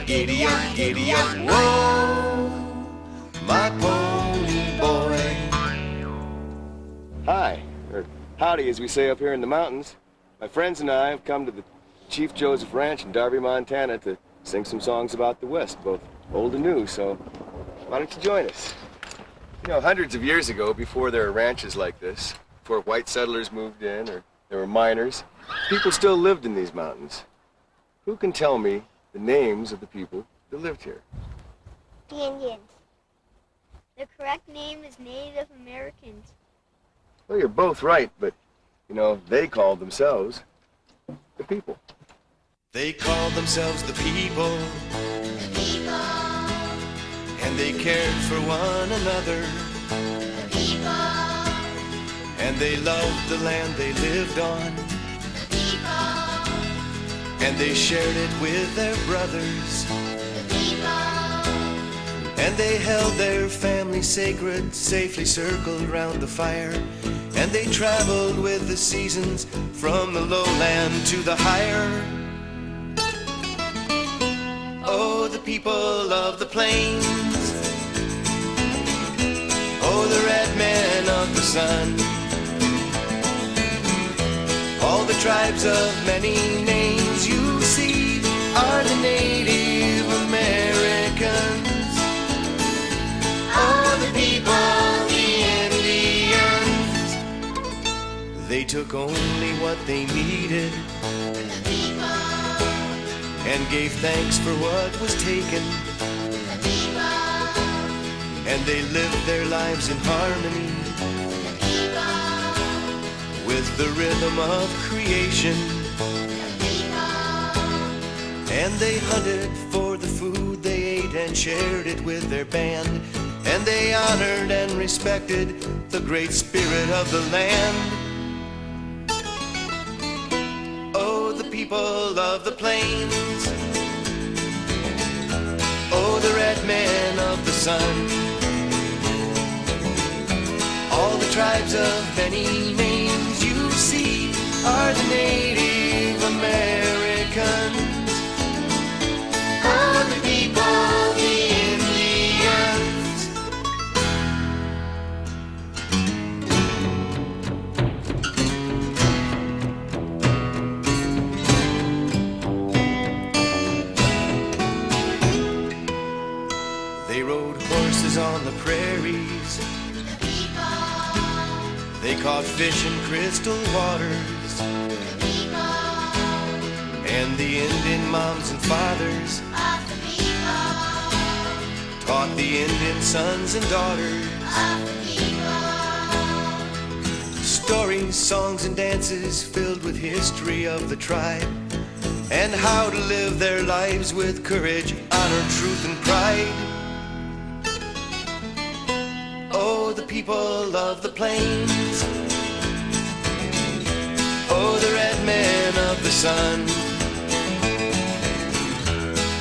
giddy up, giddy up, whoa, my pony boy. Hi, or howdy as we say up here in the mountains. My friends and I have come to the Chief Joseph Ranch in Darby, Montana to sing some songs about the West, both old and new, so why don't you join us? You know, hundreds of years ago, before there were ranches like this, before white settlers moved in or there were miners, people still lived in these mountains. Who can tell me the names of the people that lived here? The Indians. The correct name is Native Americans. Well, you're both right, but, you know, they called themselves the people. They called themselves the people. The people. And they cared for one another. The people. And they loved the land they lived on. The people. And they shared it with their brothers. The people. And they held their family sacred, safely circled round the fire. And they traveled with the seasons from the lowland to the higher. Oh, the people of the plains. Oh, the red men of the sun. All the tribes of many names you see are the Native Americans. Oh, the people, the Indians. They took only what they needed The people. and gave thanks for what was taken. The people. And they lived their lives in harmony The people. with the rhythm of creation. The people. And they hunted for the food they ate and shared it with their band. And they honored and respected the great spirit of the land. Oh, the people of the plains. Oh, the red men of the sun. All the tribes of many names you see are the Native Americans. Oh, the people, the Indians. They rode horses on the prairies. The people. They caught fish in crystal waters. The people. And the Indian moms and fathers Of the people. taught the Indian sons and daughters Of the people. stories, songs, and dances filled with history of the tribe and how to live their lives with courage, honor, truth, and pride. Oh, the people of the plains. Oh, the red men of the sun.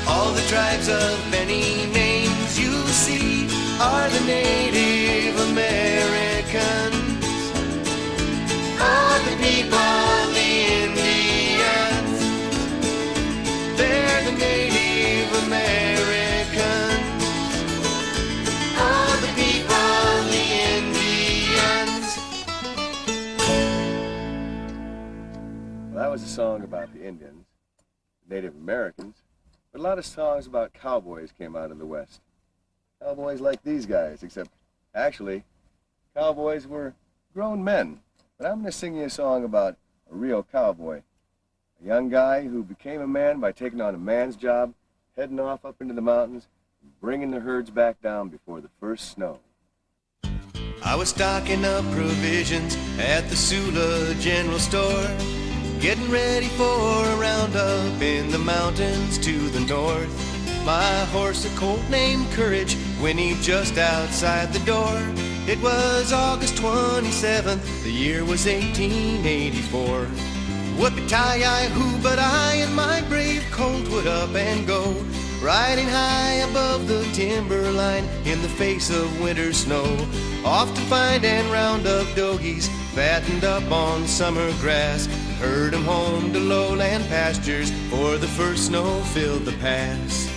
All the tribes of many names you see are the Native Americans. Oh, the people, the Indians. They're the Native Americans. Oh, the people, the Indians. Well, that was a song about the Indians, Native Americans, but a lot of songs about cowboys came out of the West. Cowboys like these guys, except actually, cowboys were grown men. But I'm going to sing you a song about a real cowboy, a young guy who became a man by taking on a man's job, heading off up into the mountains, and bringing the herds back down before the first snow. I was stocking up provisions at the Sula General Store, getting ready for a roundup in the mountains to the north. My horse, a colt named Courage, whinnied just outside the door. It was August 27th, the year was 1884. Whoopie-tie-yi-hoo, but I and my brave colt would up and go, riding high above the timberline in the face of winter snow. Off to find and round up dogies fattened up on summer grass, and herd 'em home to lowland pastures, for the first snow filled the pass.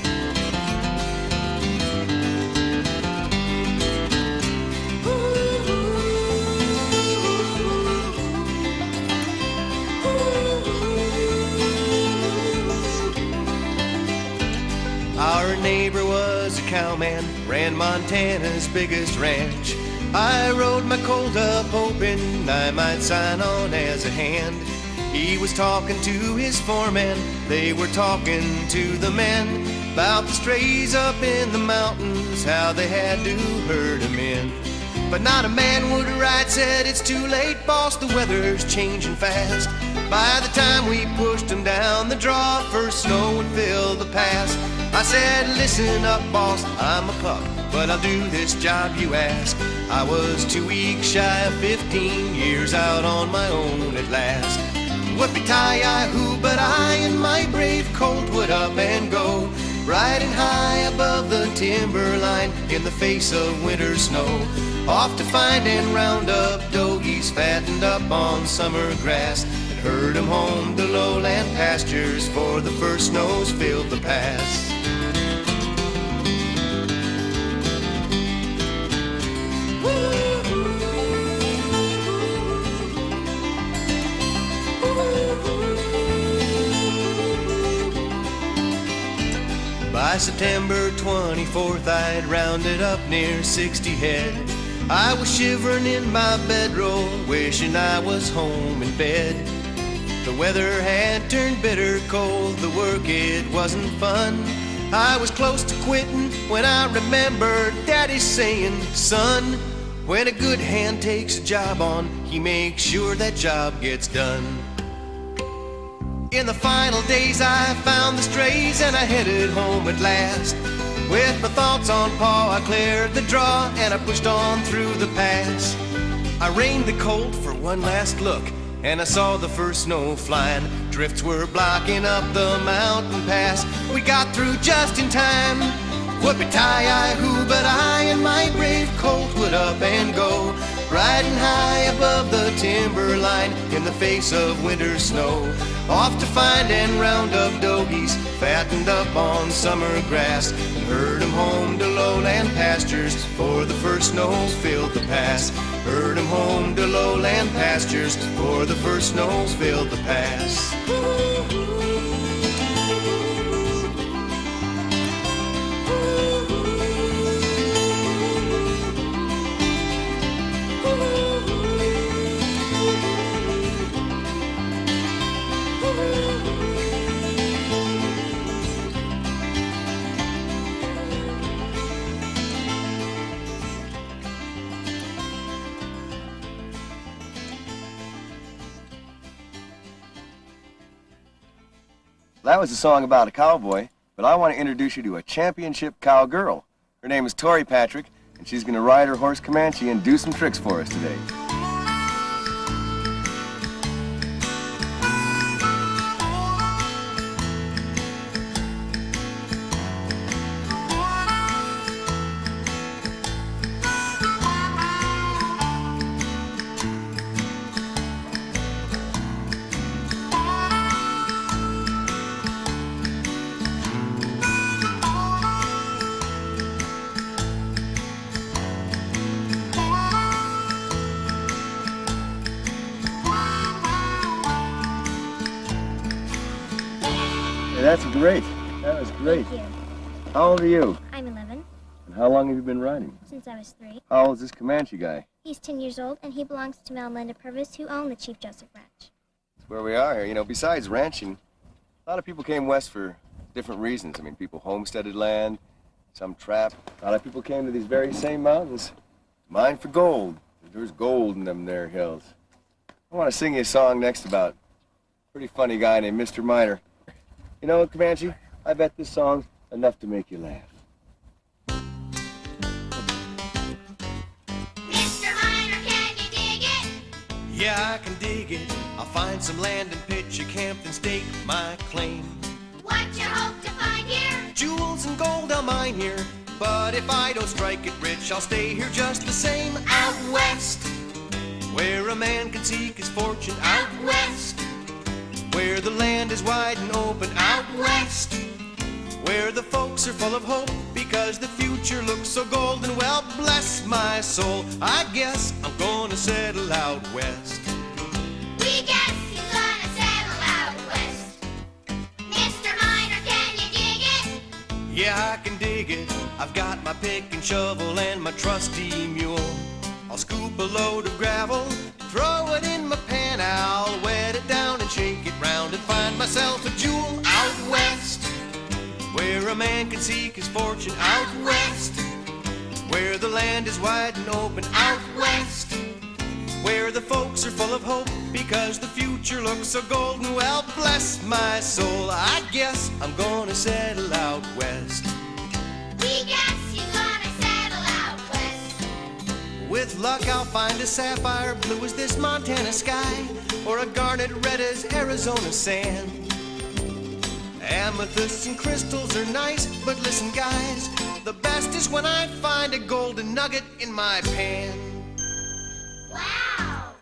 Our neighbor was a cowman, ran Montana's biggest ranch. I rode my colt up hoping I might sign on as a hand. He was talking to his foreman, they were talking to the men about the strays up in the mountains, how they had to herd 'em in. But not a man would write, said it's too late, boss, the weather's changing fast. By the time we pushed 'em down the draw, first snow would fill the pass. I said, listen up, boss, I'm a pup, but I'll do this job you ask. I was 2 weeks shy of 15 years out on my own at last. Whoopie-tie-yi-hoo, but I and my brave colt would up and go, riding high above the timberline in the face of winter snow. Off to find and round up dogies fattened up on summer grass, and herd 'em home to lowland pastures, for the first snows filled the pass. By September 24th, I'd rounded up near 60 head. I was shivering in my bedroll, wishing I was home in bed. The weather had turned bitter cold, the work it wasn't fun. I was close to quitting when I remembered Daddy saying, son, when a good hand takes a job on, he makes sure that job gets done. In the final days I found the strays and I headed home at last. With my thoughts on Pa, I cleared the draw and I pushed on through the pass. I reined the colt for one last look and I saw the first snow flying. Drifts were blocking up the mountain pass. We got through just in time. Whoopie-tie-yi-hoo, but I and my brave colt would up and go, riding high above the timberline in the face of winter snow. Off to find and round up dogies fattened up on summer grass, and herd 'em home to lowland pastures, for the first snows filled the pass. Herd 'em home to lowland pastures, for the first snows filled the pass. That was a song about a cowboy, but I want to introduce you to a championship cowgirl. Her name is Tori Patrick, and she's going to ride her horse Comanche and do some tricks for us today. That's great. That was great. Thank you. How old are you? I'm 11, And how long have you been riding? since I was 3. How old is this Comanche guy? He's 10 years old, and he belongs to Mel and Linda Purvis, who own the Chief Joseph Ranch. That's where we are. You know, besides ranching, a lot of people came west for different reasons. I mean, people homesteaded land, some trapped. A lot of people came to these very same mountains, mine for gold. There's gold in them there hills. I want to sing you a song next about a pretty funny guy named Mr. Miner. You know what, Comanche? I bet this song's enough to make you laugh. Mr. Miner, can you dig it? Yeah, I can dig it. I'll find some land and pitch a camp and stake my claim. What you hope to find here? Jewels and gold I'll mine here. But if I don't strike it rich, I'll stay here just the same. Out west, where a man can seek his fortune. Out west, where the land is wide and open. Out west, where the folks are full of hope because the future looks so golden. Well, bless my soul, I guess I'm gonna settle out west. We guess he's gonna settle out west. Mr. Miner, can you dig it? Yeah, I can dig it. I've got my pick and shovel and my trusty mule. I'll scoop a load of gravel, throw it in my pan. I'll wet it down and shake it round and find myself a jewel. Out west, where a man can seek his fortune. Out west, where the land is wide and open. Out west, where the folks are full of hope because the future looks so golden. Well, bless my soul, I guess I'm gonna settle out west. We guess he's gonna settle out west. With luck I'll find a sapphire blue as this Montana sky, or a garnet red as Arizona sand. Amethysts and crystals are nice, but listen guys, the best is when I find a golden nugget in my pan. Wow!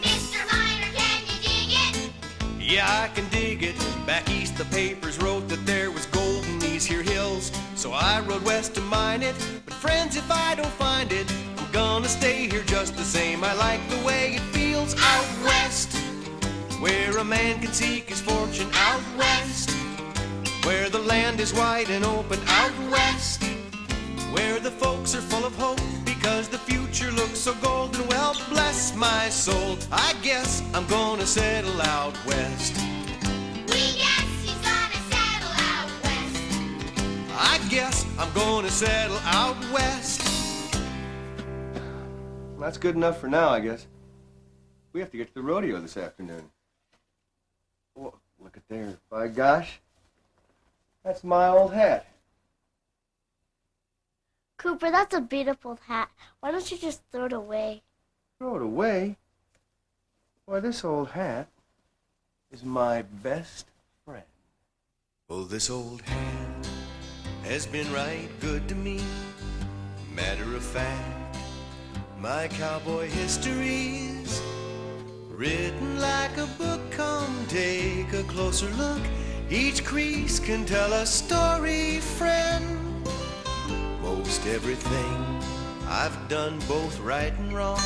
Mr. Miner, can you dig it? Yeah, I can dig it. Back east the papers wrote that there was gold in these here hills, so I rode west to mine it. But friends, if I don't find it, I'm gonna stay here just the same. I like the way it feels out west, where a man can seek his fortune. Out west, where the land is wide and open. Out west, where the folks are full of hope because the future looks so golden. Well, bless my soul, I guess I'm gonna settle out west. We guess he's gonna settle out west. I guess I'm gonna settle out west. That's good enough for now, I guess. We have to get to the rodeo this afternoon. Oh, look at there. By gosh, that's my old hat. Cooper, that's a beautiful hat. Why don't you just throw it away? Throw it away? Why, this old hat is my best friend. Well, this old hat has been right good to me. Matter of fact, my cowboy history's written like a book. Come take a closer look. Each crease can tell a story, friend. Most everything I've done, both right and wrong,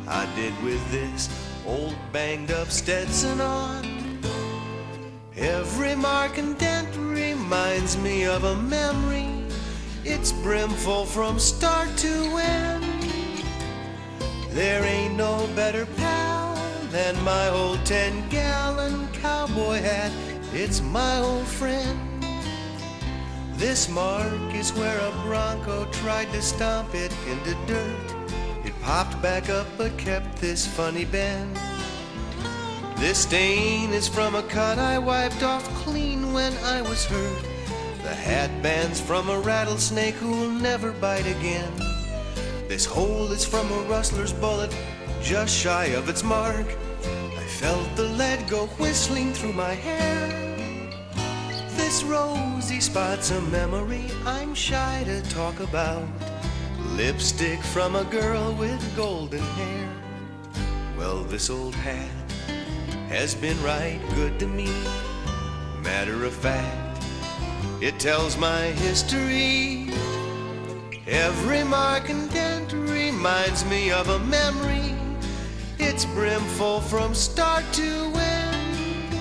I did with this old banged up Stetson on. Every mark and dent reminds me of a memory. It's brimful from start to end. There ain't no better pal than my old 10-gallon cowboy hat. It's my old friend. This mark is where a bronco tried to stomp it into dirt. It popped back up but kept this funny bend. This stain is from a cut I wiped off clean when I was hurt. The hat band's from a rattlesnake who'll never bite again. This hole is from a rustler's bullet, just shy of its mark. I felt the lead go whistling through my hair. This rosy spot's a memory I'm shy to talk about. Lipstick from a girl with golden hair. Well, this old hat has been right good to me. Matter of fact, it tells my history. Every mark and dent reminds me of a memory. It's brimful from start to end.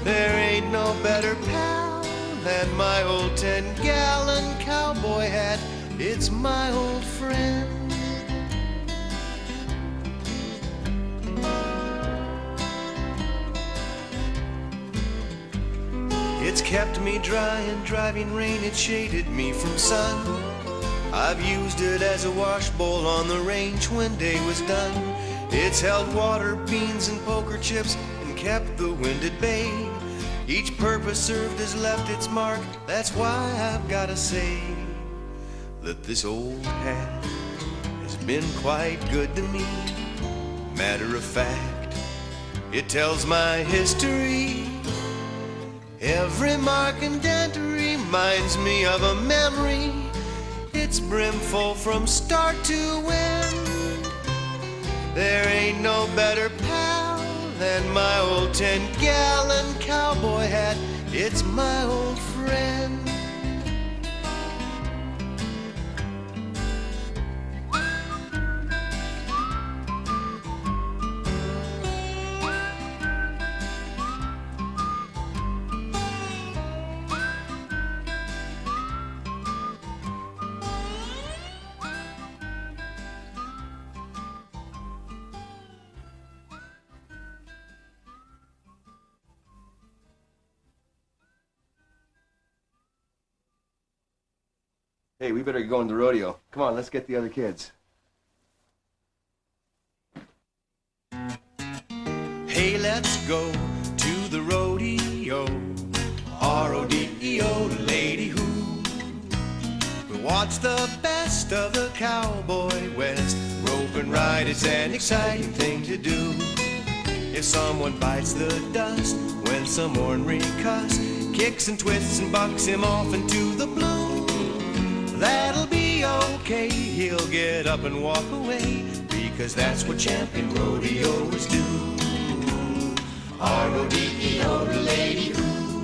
There ain't no better pal than my old 10-gallon cowboy hat. It's my old friend. It's kept me dry in driving rain. It shaded me from sun. I've used it as a wash bowl on the range when day was done. It's held water, beans, and poker chips and kept the wind at bay. Each purpose served has left its mark. That's why I've gotta say that this old hat has been quite good to me. Matter of fact, it tells my history. Every mark and dent reminds reminds me of a memory. It's brimful from start to end. There ain't no better pal than my old 10-gallon cowboy hat. It's my old friend. Hey, we better go in the rodeo. Come on, let's get the other kids. Hey, let's go to the rodeo. R-O-D-E-O, lady who. We'll watch the best of the cowboy west. Rope and ride is an exciting thing to do. If someone bites the dust when some ornery cuss kicks and twists and bucks him off into the blue, that'll be okay, he'll get up and walk away, because that's what champion rodeoers do. R-O-D-E-O, lady who.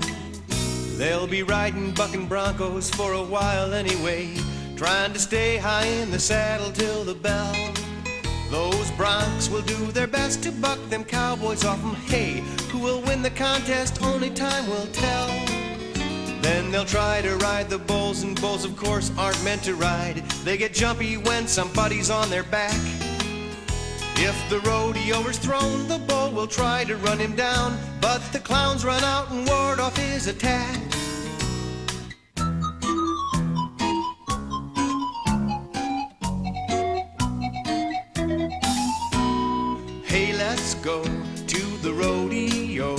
They'll be riding bucking broncos for a while anyway, trying to stay high in the saddle till the bell. Those broncs will do their best to buck them cowboys off 'em. Hey, who will win the contest? Only time will tell. Then they'll try to ride the bulls, and bulls of course aren't meant to ride. They get jumpy when somebody's on their back. If the rodeoer's thrown, the bull will try to run him down, but the clowns run out and ward off his attack. Hey, let's go to the rodeo.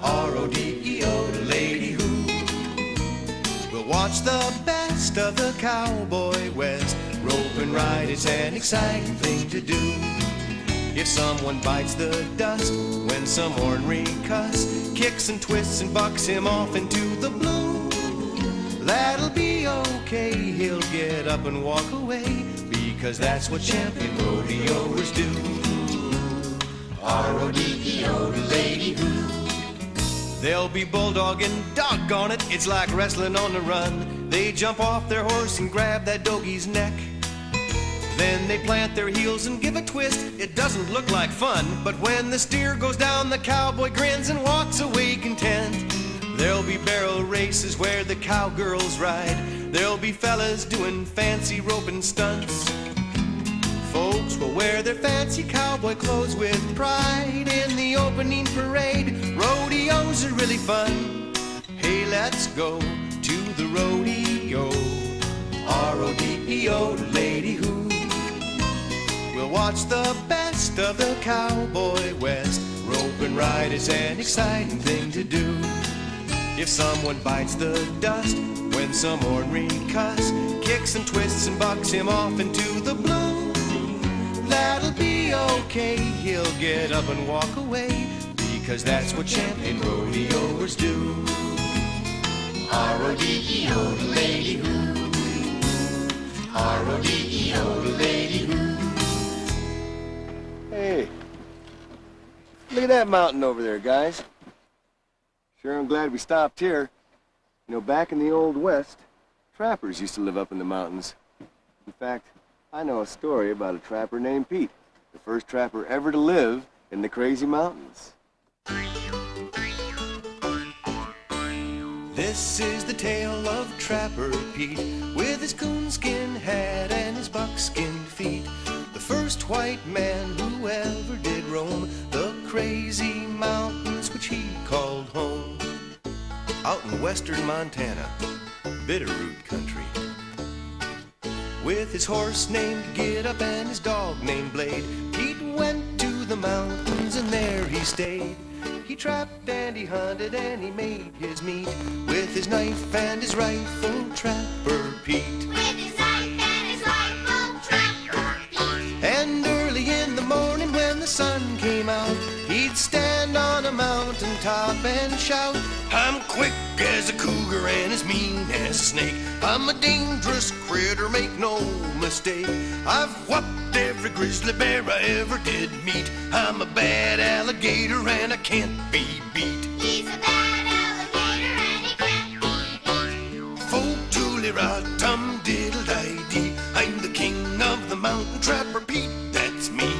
R-O-D-E-O, lady who. We'll watch the best of the cowboy west. Rope and ride is an exciting thing to do. If someone bites the dust when some ornery cuss kicks and twists and bucks him off into the blue, that'll be okay, he'll get up and walk away, because that's what champion rodeoers do. R-O-D-E-O, lady who. They'll be bulldogging, doggone it, it's like wrestling on the run. They jump off their horse and grab that dogie's neck. Then they plant their heels and give a twist. It doesn't look like fun, but when the steer goes down, the cowboy grins and walks away content. There'll be barrel races where the cowgirls ride. There'll be fellas doing fancy roping stunts. Folks will wear their fancy cowboy clothes with pride in the opening parade. Rodeos are really fun. Hey, let's go to the rodeo. R-O-D-E-O, lady who. We'll watch the best of the cowboy west. Rope and ride is an exciting thing to do. If someone bites the dust when some ornery cuss kicks and twists and bucks him off into the blue, that'll be okay, he'll get up and walk away, because that's what champion rodeoers do. R-O-D-E-O, lady who. R-O-D-E-O, lady who. Hey, look at that mountain over there, guys. Sure, I'm glad we stopped here. You know, back in the Old West, trappers used to live up in the mountains. In fact, I know a story about a trapper named Pete, the first trapper ever to live in the crazy mountains. This is the tale of Trapper Pete, with his coonskin hat and his buckskin feet. The first white man who ever did roam the crazy mountains which he called home. Out in western Montana, Bitterroot country, with his horse named Get Up and his dog named Blade, Pete went to the mountains and there he stayed. He trapped and he hunted and he made his meat with his knife and his rifle, Trapper Pete. With his knife and his rifle, Trapper Pete. And early in the morning when the sun came out, he'd stand on a mountain top and shout, I'm quick as a cougar and as mean as a snake. I'm a dangerous critter, make no mistake. I've whooped every grizzly bear I ever did meet. I'm a bad alligator and I can't be beat. He's a bad alligator and he can't be beat. Fo tooly rot tum diddle dee. I'm the king of the mountain trapper Pete, that's me.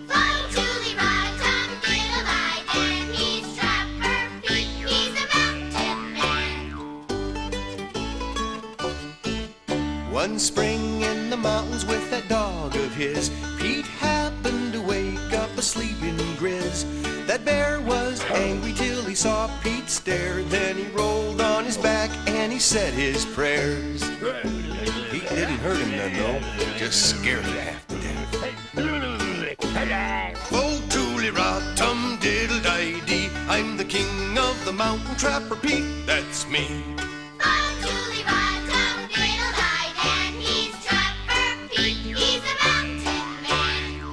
Fo tooly rod, tum diddle and he's Trapper Pete. He's a mountain man. One spring in the mountains with that dog of his, Pete happened to wake up a sleeping grizz. That bear was angry till he saw Pete stare. Then he rolled on his back and he said his prayers. Pete didn't hurt him none though, just scared him half to death. Fo tooly rot tum diddle dee. I'm the king of the mountain trapper Pete, that's me. Fo tooly rod, tum diddle and he's Trapper Pete. He's a mountain man.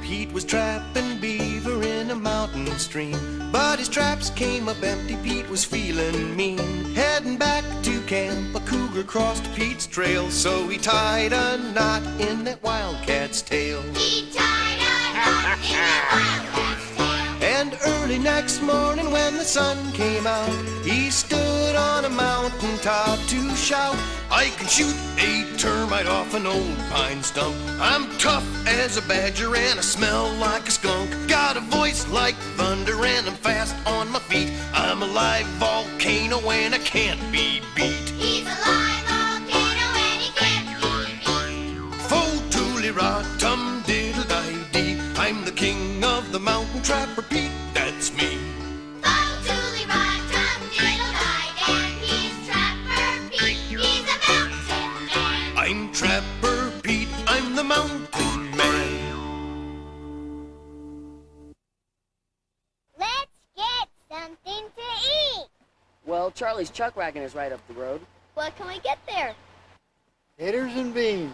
Pete was trapping beaver in a mountain stream, but his traps came up empty. Pete was feeling mean. Heading back to camp, a cougar crossed Pete's trail, so he tied a knot in that wildcat's tail. He tied a knot in that wildcat's tail. And early next morning when the sun came out, he stood on a mountain top to shout, I can shoot a termite off an old pine stump. I'm tough as a badger and I smell like a skunk. Got a voice like thunder and I'm fast on my feet. I'm a live volcano and I can't be beat. He's a live volcano and he can't be beat. Fo tooly rot tum diddle dee. I'm the king of the mountain trapper Pete, that's me. Fo tooly rod, tum diddle and he's Trapper Pete. He's a mountain man. I'm Trapper Pete, I'm the mountain man. Let's get something to eat. Well, Charlie's chuck wagon is right up the road. What can we get there? Taters and beans.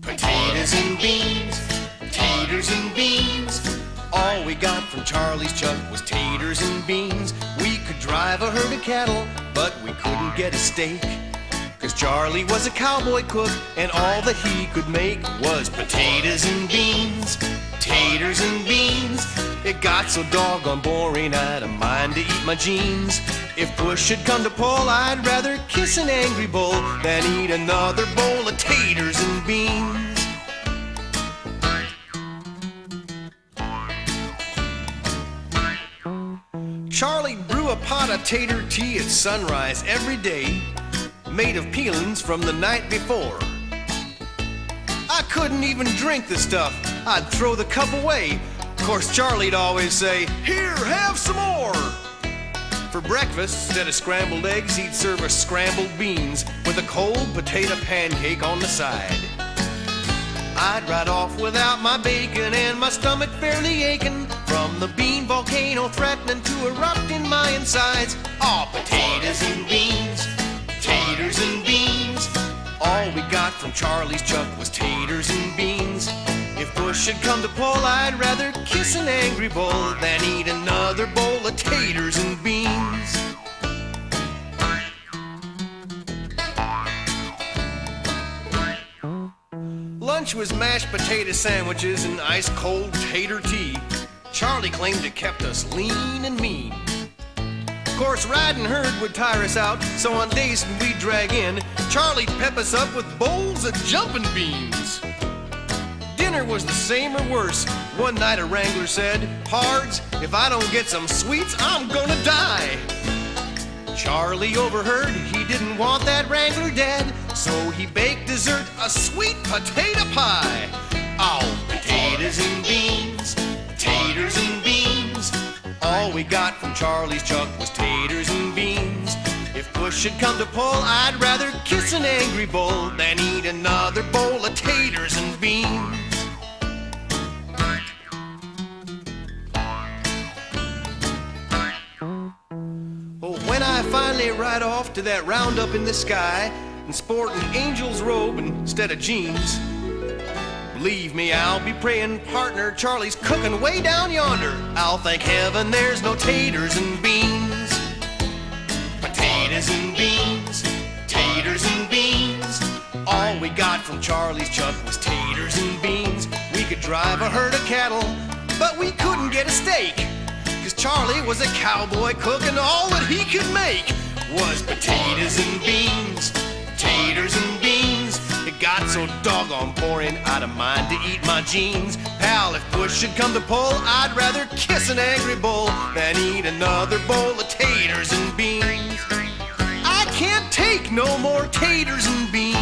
Potatoes and beans, taters and beans. All we got from Charlie's chuck was taters and beans. We could drive a herd of cattle, but we couldn't get a steak. 'Cause Charlie was a cowboy cook, and all that he could make was potatoes and beans, taters and beans. It got so doggone boring, I'd a mind to eat my jeans. If push should come to pull, I'd rather kiss an angry bull than eat another bowl of taters and beans. Charlie brew a pot of tater tea at sunrise every day, made of peelings from the night before. I couldn't even drink the stuff, I'd throw the cup away. Of course, Charlie'd always say, "Here, have some more." For breakfast, instead of scrambled eggs, he'd serve us scrambled beans with a cold potato pancake on the side. I'd ride off without my bacon and my stomach fairly aching from the bean volcano threatening to erupt in my insides. Aw, potatoes and beans, taters and beans. All we got from Charlie's chuck was taters and beans. If push should come to pull, I'd rather kiss an angry bull than eat another bowl of taters and beans. Lunch was mashed potato sandwiches and ice-cold tater tea. Charlie claimed it kept us lean and mean. Of course, riding herd would tire us out, so on days when we'd drag in, Charlie'd pep us up with bowls of jumping beans. Dinner was the same or worse. One night a wrangler said, "Pards, if I don't get some sweets, I'm gonna die." Charlie overheard he didn't want that wrangler dead, so he baked dessert, a sweet potato pie. Oh, potatoes and beans, taters and beans. All we got from Charlie's chuck was taters and beans. If push should come to pull, I'd rather kiss an angry bull than eat another bowl of taters and beans. When I finally ride off to that roundup in the sky, and sporting angel's robe instead of jeans. Believe me, I'll be praying, partner, Charlie's cooking way down yonder. I'll thank heaven there's no taters and beans. Potatoes and beans, taters and beans. All we got from Charlie's Chuck was taters and beans. We could drive a herd of cattle, but we couldn't get a steak, 'cause Charlie was a cowboy cook and all that he could make was potatoes and beans, taters and beans. It got so doggone boring, out of mind to eat my jeans. Pal, if push should come to pull, I'd rather kiss an angry bull than eat another bowl of taters and beans. I can't take no more taters and beans.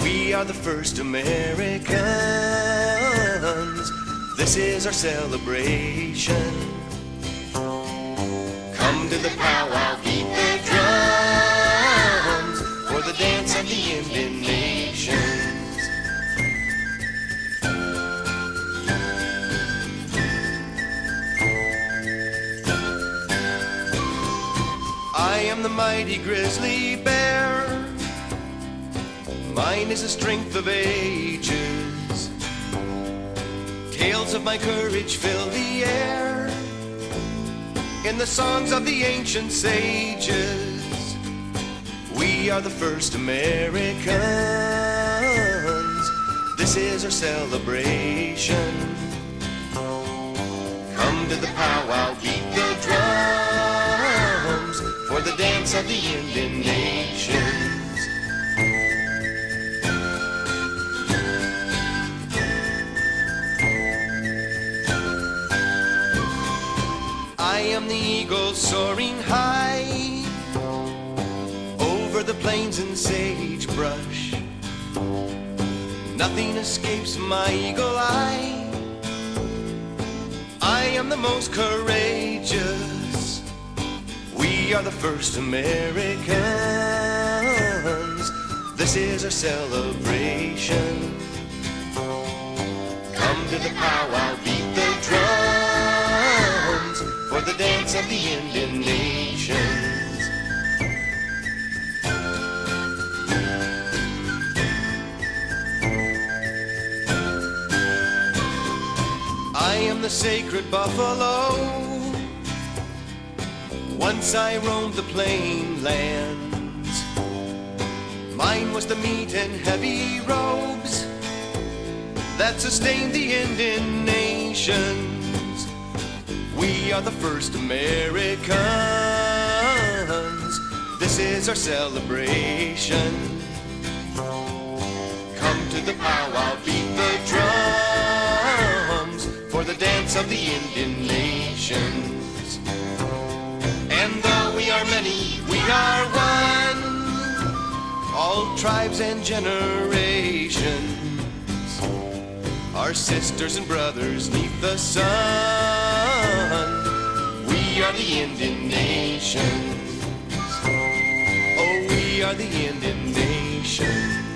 We are the first Americans. This is our celebration. Come to the powwow, beat the drums for the dance of the Indian nations. I am the mighty grizzly bear. Mine is the strength of ages. Tales of my courage fill the air in the songs of the ancient sages. We are the first Americans. This is our celebration. Come to the powwow, beat the drums for the dance of the Indian nations. I am the eagle soaring high over the plains and sagebrush. Nothing escapes my eagle eye. I am the most courageous. We are the first Americans. This is our celebration. Come to the powwow, beat the drums for the dance of the Indian nations. I am the sacred buffalo. Once I roamed the plain lands. Mine was the meat and heavy robes that sustained the Indian nations. We are the first Americans. This is our celebration. Come to the powwow, beat the drums for the dance of the Indian nations. And though we are many, we are one, all tribes and generations, our sisters and brothers 'neath the sun. We are the Indian nations. Oh, we are the Indian nations.